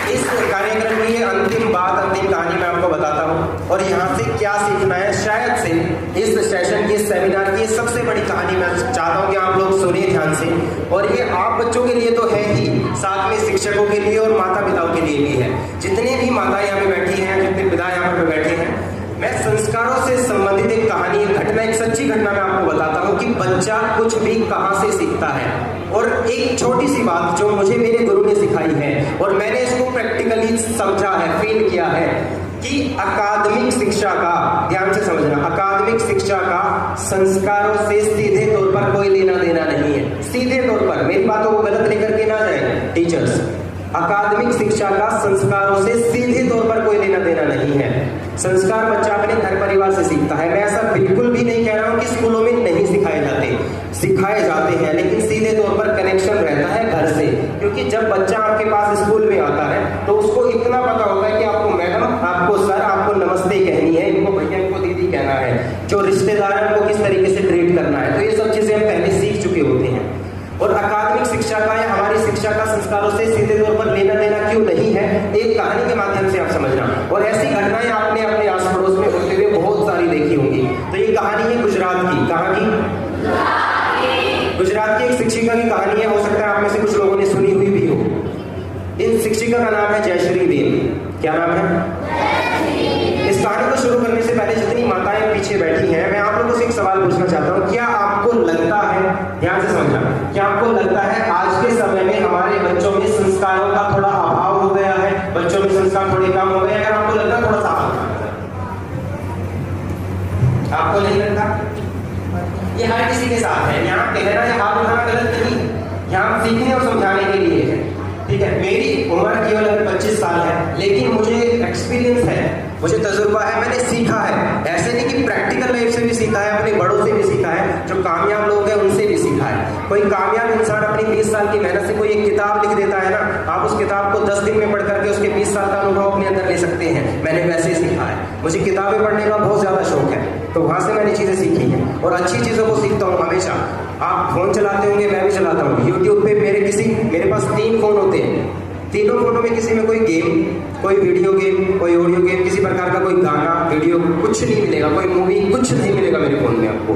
इस कार्यक्रम की अंतिम बात, अंतिम कहानी मैं आपको बताता हूँ और यहाँ से क्या सीखना है। शायद से इस सेशन की, इस सेमिनार की सबसे बड़ी कहानी मैं चाहता हूँ कि आप लोग सुनिए ध्यान से। और ये आप बच्चों के लिए तो है ही, साथ में शिक्षकों के लिए और माता पिताओं के लिए भी है। जितने भी माता यहाँ पे बैठी हैं, जितने पिता यहाँ पे बैठे हैं, मैं संस्कारों से संबंधित एक कहानी, एक घटना, एक सच्ची घटना मैं आपको बताता हूँ कि बच्चा कुछ भी कहाँ से सीखता है। और एक छोटी सी बात जो मुझे मेरे गुरु ने सिखाई है और मैंने इसको प्रैक्टिकली समझा है, फील किया है कि अकादमिक शिक्षा का, ध्यान से समझना, अकादमिक शिक्षा का संस्कारों से सीधे तौर पर कोई लेना देना नहीं है। सीधे तौर पर, मेरी बातों को गलत लेकर के ना जाए टीचर्स, अकादमिक शिक्षा का संस्कारों से सीधे तौर पर कोई लेना देना नहीं है। संस्कार बच्चा अपने घर परिवार से सीखता है। मैं ऐसा बिल्कुल भी नहीं कह रहा हूं कि स्कूलों में नहीं सिखाए जाते, सिखाए जाते हैं, लेकिन सीधे तौर पर कनेक्शन रहता है घर से। क्योंकि जब बच्चा आपके पास स्कूल में आता है तो उसको इतना पता होता है कि आपको मैडम, आपको सर, आपको नमस्ते कहनी है, इनको भैया, इनको दीदी कहना है, जो रिश्तेदार है उनको किस तरीके से ट्रीट करना है। तो ये सब चीजें हम पहले सीख चुके होते हैं। और अकादमिक शिक्षा का या हमारी शिक्षा का संस्कारों से सीधे तौर पर लेना देना क्यों नहीं है, एक कहानी के माध्यम से आप समझना। और ऐसी घटनाएं आपने अपने आस पड़ोस में होते हुए बहुत सारी देखी होंगी। तो ये कहानी है गुजरात की। कहाँ की? गुजरात की एक शिक्षिका की कहानी है। हो सकता है आप में से कुछ लोगों ने सुनी हुई भी हो। इन शिक्षिका का नाम है जयश्री बेन। क्या नाम है? इस कहानी को शुरू करने से पहले जितनी माताएं पीछे बैठी हैं, मैं आप लोगों से एक सवाल पूछना चाहता हूँ। क्या आपको लगता है, ध्यान से समझना, क्या आपको लगता है आज के समय में हमारे बच्चों में संस्कारों का थोड़ा अभाव हो गया है, बच्चों में संस्कार थोड़े कम हो गए हैं? अगर आपको लगता है थोड़ा सा आपको नहीं लगता? ये हर किसी के साथ है। यहाँ कहना या हाथ उठाना गलत नहीं, यहाँ सीखने और समझाने के लिए है। ठीक है, मेरी उम्र केवल 25 साल है, लेकिन मुझे एक्सपीरियंस है, मुझे तजुर्बा है, मैंने सीखा है। ऐसे नहीं कि प्रैक्टिकल लाइफ से भी सीखा है, अपने बड़ों से भी सीखा है, जो कामयाब लोग हैं उनसे भी सीखा है। कोई कामयाब इंसान अपनी 20 साल की मेहनत से कोई एक किताब लिख देता है ना, आप उस किताब को 10 दिन में पढ़ करके उसके 20 साल का अनुभव अपने अंदर ले सकते हैं। मैंने वैसे ही सीखा है। मुझे किताबें पढ़ने का बहुत ज्यादा शौक है, तो वहां से मैंने चीजें सीखी हैं और अच्छी चीजों को सीखता हूँ हमेशा। आप फोन चलाते होंगे, मैं भी चलाता हूँ। यूट्यूब पे मेरे पास 3 फोन होते हैं। तीनों फोनों में किसी में कोई गेम, कोई वीडियो गेम, कोई ऑडियो गेम, किसी प्रकार का कोई गाना, वीडियो, कुछ नहीं मिलेगा, कोई मूवी, कुछ नहीं मिलेगा मेरे फोन में आपको।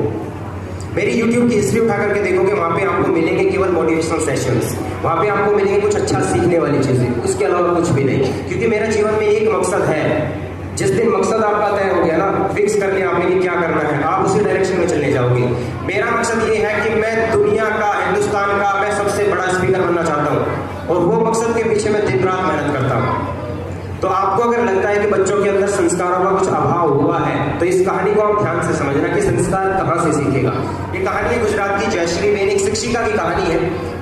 मेरी यूट्यूब की हिस्ट्री उठा करके देखोगे, वहाँ पे आपको मिलेंगे केवल मोटिवेशनल सेशंस, वहाँ पे आपको मिलेंगे कुछ अच्छा सीखने वाली चीजें, उसके अलावा कुछ भी नहीं। क्योंकि मेरा जीवन में एक मकसद है। जिस दिन मकसद आपका तय हो गया ना, फिक्स करके आपने कि क्या करना है, आप उसी डायरेक्शन में चलने जाओगे। मेरा मकसद ये है कि मैं दुनिया का, हिंदुस्तान का मैं सबसे बड़ा स्पीकर बनना चाहता हूँ और वो मकसद के पीछे मैं दिन रात मेहनत करता हूँ। तो आपको अगर लगता है कि बच्चों के अंदर संस्कारों का कुछ अभाव हुआ है, तो इस कहानी को आप ध्यान से समझना कि संस्कार कहाँ से सीखेगा। ये कहानी है गुजरात की जयश्री बेन, एक शिक्षिका की कहानी है।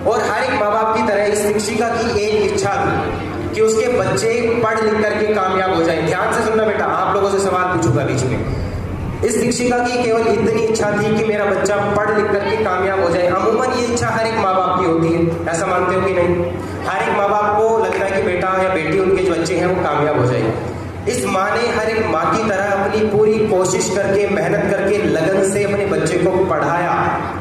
और हर एक माँ बाप की तरह इस शिक्षिका की एक इच्छा थी कि उसके बच्चे पढ़ लिख करके कामयाब हो जाए। ध्यान से सुनना बेटा, आप लोगों से सवाल पूछूंगा बीच में। इस शिक्षिका की केवल इतनी इच्छा थी कि मेरा बच्चा पढ़ लिख करके कामयाब हो जाए। अमूमन ये इच्छा हर एक माँ बाप की होती है, ऐसा मानते हो कि नहीं? हर एक माँ बाप को लगता है कि बेटा या बेटी, उनके जो बच्चे हैं वो कामयाब हो जाए। इस माँ ने हर एक माँ की तरह अपनी पूरी कोशिश करके, मेहनत करके, लगन से अपने बच्चे को पढ़ाया,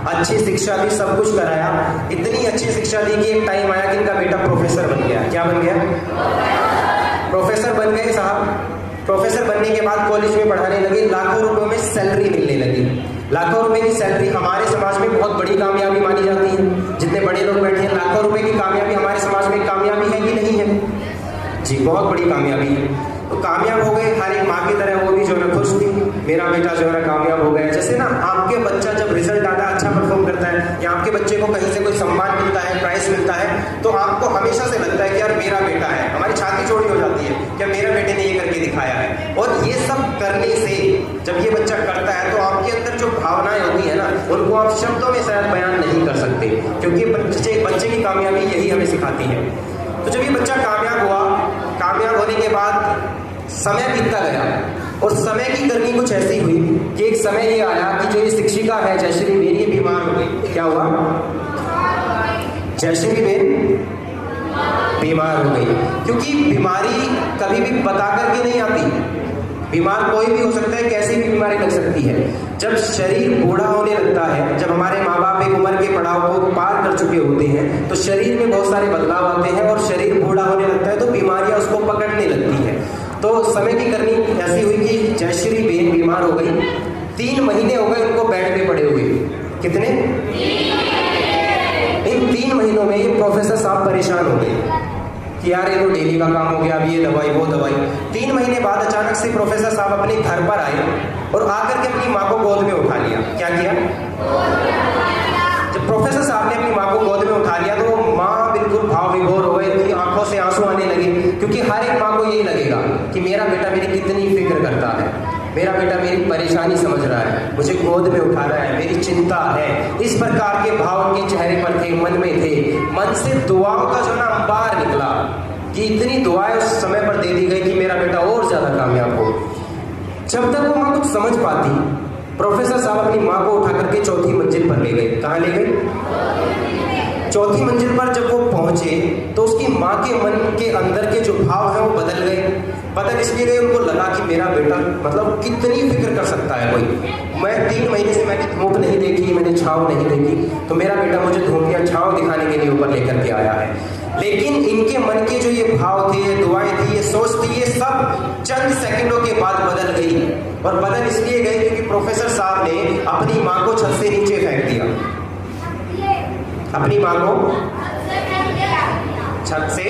अच्छी शिक्षा दी, सब कुछ कराया। इतनी अच्छी शिक्षा दी कि एक टाइम आया कि इनका बेटा प्रोफेसर बन गया। क्या बन गया? प्रोफेसर बन गए साहब। प्रोफेसर बनने के बाद कॉलेज में पढ़ाने लगे, लाखों रुपयों में सैलरी मिलने लगी। लाखों रुपए की सैलरी हमारे समाज में बहुत बड़ी कामयाबी मानी जाती है। जितने बड़े लोग बैठे हैं, लाखों रुपए की कामयाबी हमारे समाज में कामयाबी है कि नहीं है? जी, बहुत बड़ी कामयाबी है। तो कामयाब हो गए, हर एक माँ की तरह वो भी जो है खुश थी, मेरा बेटा जो है कामयाब हो गया। जैसे ना आपके बच्चा जब रिजल्ट आता है, अच्छा परफॉर्म करता है, या आपके बच्चे को कहीं से कोई सम्मान मिलता है, प्राइज मिलता है, तो आपको हमेशा से लगता है कि यार मेरा बेटा है। हमारी छाती चौड़ी हो जाती है कि मेरा बेटे ने ये करके दिखाया है। और ये सब करने से जब ये बच्चा करता है तो आपके अंदर जो भावनाएं होती है ना, उनको आप शब्दों में शायद बयान नहीं कर सकते, क्योंकि बच्चे की कामयाबी यही हमें सिखाती है। तो जब ये बच्चा कामयाब हुआ, कामयाब होने के बाद समय बीतता गया और समय की गर्मी कुछ ऐसी हुई कि एक समय ये आया कि जो ये शिक्षिका है जयश्री बेन, ये बीमार हो गई। क्या हुआ? जयश्री बेन बीमार हो गई। क्योंकि बीमारी कभी भी बता करके नहीं आती। बीमार कोई भी हो सकता है, कैसी भी बीमारी लग सकती है। जब शरीर बूढ़ा होने लगता है, जब हमारे माँ बाप एक उम्र के पड़ाव को पार कर चुके होते हैं, तो शरीर में बहुत सारे बदलाव आते हैं और शरीर बूढ़ा होने लगता है, तो बीमारियां की करनी ऐसी हुई कि जयश्री बेन बीमार हो गई, 3 महीने हो गए उनको बेड पे पड़े हुए। कितने? इन 3 महीनों में ये प्रोफेसर साहब परेशान हो गए कि यार ये तो डेली का काम हो गया, अब ये दवाई वो दवाई। 3 महीने बाद अचानक से प्रोफेसर साहब अपने घर पर आए और आकर के अपनी माँ को गोद में उठा लिया। क्या किया? जब प्रोफेसर साहब ने अपनी माँ को गोद में उठा लिया तो माँ बिल्कुल भाव विभोर हो गई, उनकी आंखों से आंसू आने लगे, क्योंकि हर एक माँ को यही लगेगा कि मेरा बेटा मेरी कितनी फिक्र करता है, मेरा बेटा मेरी परेशानी समझ रहा है, मुझे गोद में उठा रहा है, मेरी चिंता है। इस प्रकार के भाव उनके चेहरे पर थे, मन में थे। मन से दुआओं का जो ना अंबार निकला कि इतनी दुआएं उस समय पर दे दी गई कि मेरा बेटा और ज्यादा कामयाब हो। जब तक वो माँ कुछ समझ पाती, प्रोफेसर साहब अपनी माँ को उठा करके 4थी मंजिल पर ले गए। कहाँ ले गए? 4थी मंजिल पर जब वो पहुंचे तो उसकी माँ के मन के अंदर के जो भाव हैं वो बदल गए। बदल इसलिए गए, उनको लगा कि मेरा बेटा मतलब कितनी फिक्र कर सकता है कोई। मैं 3 महीने से मैंने धूप नहीं देखी, मैंने छाँव नहीं देखी, तो मेरा बेटा मुझे धूप या छाँव दिखाने के लिए ऊपर लेकर के आया है। लेकिन इनके मन के जो ये भाव थे, ये दुआएं थी, ये सोच थी, ये सब चंद सेकंडों के बाद बदल गई। और बदल इसलिए गई क्योंकि प्रोफेसर साहब ने अपनी माँ को छत से नीचे फेंक दिया। अपनी माँ को छत से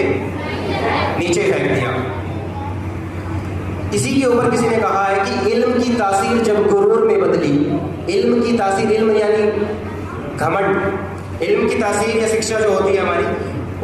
नीचे फेंक दिया। इसी के ऊपर किसी ने कहा है कि इल्म की तासीर जब गुरूर में बदली, इल्म की तासीर, इल्म यानी घमंड, इल्म की तासीर या शिक्षा जो होती है हमारी,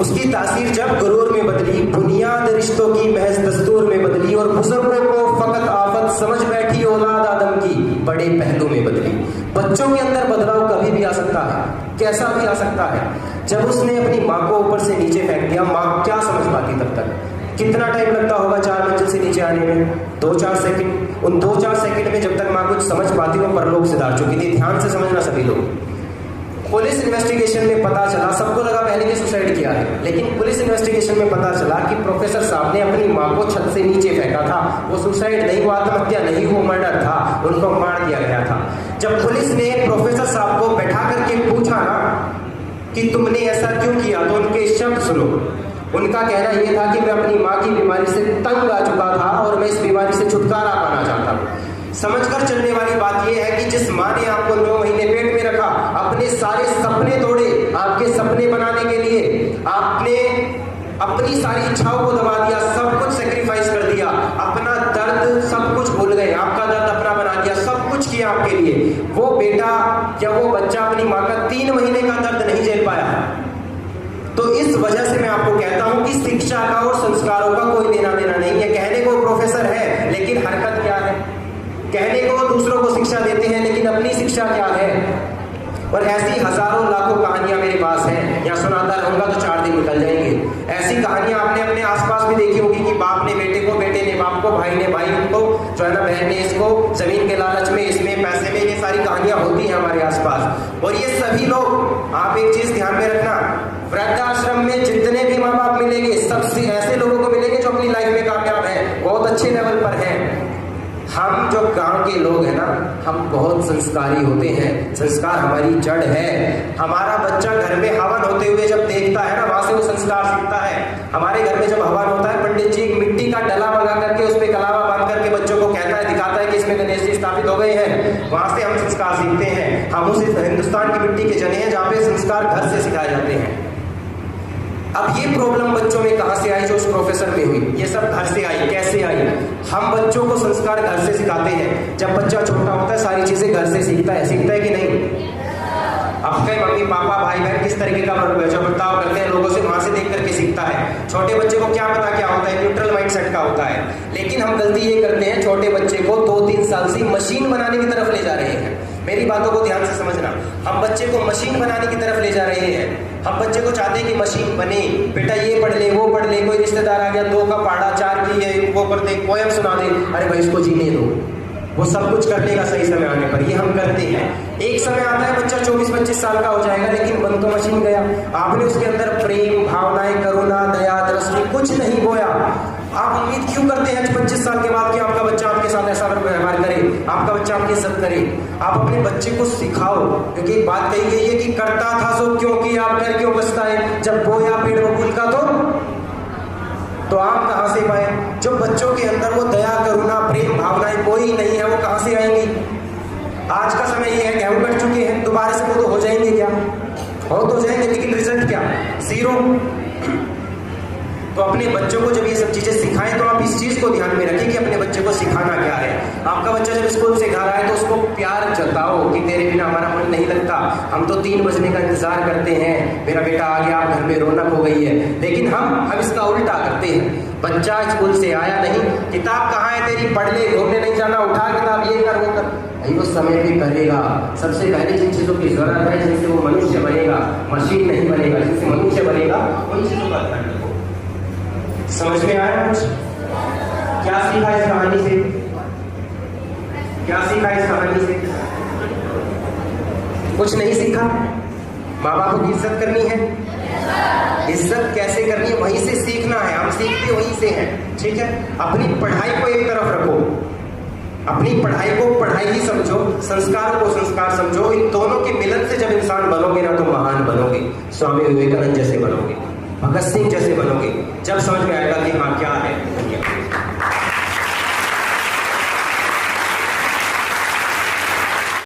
उसकी तासीर जब गुरूर में बदली, बुनियाद रिश्तों की महज दस्तूर में बदली, और बुजुर्गों को फकत आफत समझ बैठी औलाद आदम की बड़े पहलू में बदली। बच्चों के अंदर बदलाव कभी भी आ सकता है, कैसा भी आ सकता है। जब उसने अपनी माँ को ऊपर से नीचे फेंक दिया, माँ क्या समझ पाती तब तक? कितना टाइम लगता होगा 4 मंजिल से नीचे आने में? 2-4 सेकंड। उन 2-4 सेकंड में जब तक माँ कुछ समझ पाती वो परलोक से दार चुकी थी। ध्यान से समझना सभी लोग। पुलिस इन्वेस्टिगेशन में पता चला, सबको लगा पहले कि सुसाइड किया है, लेकिन पुलिस इन्वेस्टिगेशन में पता चला कि प्रोफेसर साहब ने अपनी माँ को छत से नीचे फेंका था। वो सुसाइड नहीं, वो आत्महत्या नहीं, वो मर्डर था, उनको मार दिया गया था। जब पुलिस ने प्रोफेसर साहब को बैठा करके पूछा ना कि तुमने ऐसा क्यों किया, तो उनके शब्द सुनो। उनका कहना यह था कि मैं अपनी माँ की बीमारी से तंग आ चुका था और मैं इस बीमारी से छुटकारा पाना चाहता हूँ। समझकर चलने वाली बात यह है कि जिस माँ ने आपको 9 महीने पेट में रखा, अपने सारे सपने तोड़े, आपके सपने बनाने के लिए आपने अपनी सारी इच्छाओं को दबा दिया, सब कुछ सेक्रीफाइस कर दिया, अपना दर्द सब कुछ भूल गए, आपका दर्द अपना बना दिया, सब कुछ किया आपके लिए। वो बेटा या वो बच्चा अपनी माँ का 3 महीने का दर्द नहीं झेल पाया। तो इस वजह से मैं आपको कहता हूं कि शिक्षा का और संस्कारों का कोई लेना देना नहीं है। कहने को प्रोफेसर है, लेकिन हरकत क्या है? कहने को दूसरों को शिक्षा देते हैं, लेकिन अपनी शिक्षा क्या है? और ऐसी हजारों लाखों कहानियां मेरे पास हैं, यहाँ सुनाता रहूंगा तो 4 दिन निकल जाएंगे। ऐसी कहानियां आपने अपने आसपास भी देखी होगी कि बाप ने बेटे को, बेटे ने बाप को, भाई ने भाई को, जो है ना बहन ने इसको, जमीन के लालच में, इसमें पैसे में, ये सारी कहानियां होती हैं हमारे आसपास। और ये सभी लोग, आप एक चीज ध्यान में रखना, वृद्धाश्रम में जितने भी माँ बाप मिलेंगे, सबसे ऐसे लोगों को मिलेंगे जो अपनी लाइफ में कामयाब है, बहुत अच्छे लेवल पर हैं। हम जो गांव के लोग हैं ना, हम बहुत संस्कारी होते हैं, संस्कार हमारी जड़ है। हमारा बच्चा घर में हवन होते हुए जब देखता है ना, वहां से वो संस्कार सीखता है। हमारे घर में जब हवन होता है, पंडित जी एक मिट्टी का डला मंगा करके उस पर कलावा बांध करके बच्चों को कहता है, दिखाता है कि इसमें गणेश जी स्थापित हो गए हैं, वहां से हम संस्कार सीखते हैं। हम उस हिंदुस्तान की मिट्टी के जने हैं जहाँ पे संस्कार घर से सिखाए जाते हैं। अब ये प्रॉब्लम बच्चों में कहां से आई? जो उस प्रोफेसर में हुई, ये सब घर से आई। कैसे आई? हम बच्चों को संस्कार घर से सिखाते हैं। जब बच्चा छोटा होता है सारी चीजें घर से सीखता है कि नहीं? आपके मम्मी पापा भाई बहन किस तरीके का बर्ताव करते हैं लोगों से, वहां से देख करके सीखता है। छोटे बच्चे को क्या पता क्या होता है, न्यूट्रल माइंडसेट का होता है। लेकिन हम गलती ये करते हैं, छोटे बच्चे को 2-3 साल से मशीन बनाने की तरफ ले जा रहे हैं। मेरी बातों को ध्यान से समझना, हम बच्चे को मशीन बनाने की तरफ ले जा रहे हैं। हम बच्चे को चाहते हैं कि मशीन बने, बेटा ये पढ़ ले, वो पढ़ ले, कोई रिश्तेदार आ गया 2 का पहाड़ा 4 की है, वो पढ़ दे, पोएम सुना दे, अरे भाई इसको जीने दो, वो सब कुछ कर लेगा सही समय आने पर। ये हम करते हैं। एक समय आता है बच्चा 24-25 साल का हो जाएगा, लेकिन बन तो मशीन गया। आपने उसके अंदर प्रेम, भावनाएं, करुणा, दया, दृष्टि कुछ नहीं बोया। आप उम्मीद क्यों करते हैं 25 साल के बाद कि आपका बच्चा आपके साथ ऐसा व्यवहार करे, आपका बच्चा आपकी इज्जत करे? आप अपने बच्चे को सिखाओ, क्योंकि एक बात कही गई है कि करता था सो क्यों किया, आप डर क्यों बचता है? जब बोया पेड़ बबूल का तो तो आप कहाँ से पाए? जो बच्चों के अंदर वो दया, करुणा, प्रेम भावनाएं कोई नहीं है, वो कहाँ से आएंगी? आज का समय ये है, गेहूं कट चुके हैं, दोबारा से वो तो हो जाएंगे क्या? हो तो जाएंगे, लेकिन रिजल्ट क्या? जीरो। तो अपने बच्चों को जब ये सब चीजें सिखाएं तो आप इस चीज को ध्यान में रखें कि अपने बच्चे को सिखाना क्या है। आपका बच्चा जब स्कूल से घर आए तो उसको प्यार जताओ कि तेरे बिना हमारा मन नहीं लगता, हम तो 3 बजने का इंतजार करते हैं, मेरा बेटा आ गया, घर में रौनक हो गई है। लेकिन हम इसका उल्टा करते हैं। बच्चा स्कूल से आया नहीं, किताब कहाँ है तेरी, पढ़ ले, घूमने नहीं जाना, उठा किताब, ये कर वो कर। भाई वो समय भी करेगा। सबसे पहले जिन चीजों की जरूरत है, जिनसे वो मनुष्य बनेगा, मशीन नहीं बनेगा, जिनसे मनुष्य बनेगा, उन चीजों का ध्यान रखो। समझ में आया कुछ? क्या सीखा इस कहानी से? क्या सीखा इस कहानी से? कुछ नहीं सीखा। माँ बाप की इज्जत करनी है। इज्जत कैसे करनी है, वहीं से सीखना है। हम सीखते वहीं से हैं, ठीक है। अपनी पढ़ाई को एक तरफ रखो, अपनी पढ़ाई को पढ़ाई ही समझो, संस्कारों को संस्कार समझो। इन दोनों के मिलन से जब इंसान बनोगे ना तो महान बनोगे, स्वामी विवेकानंद जैसे बनोगे, भगत सिंह जैसे बनोगे। जब समझ में आएगा कि हाँ क्या है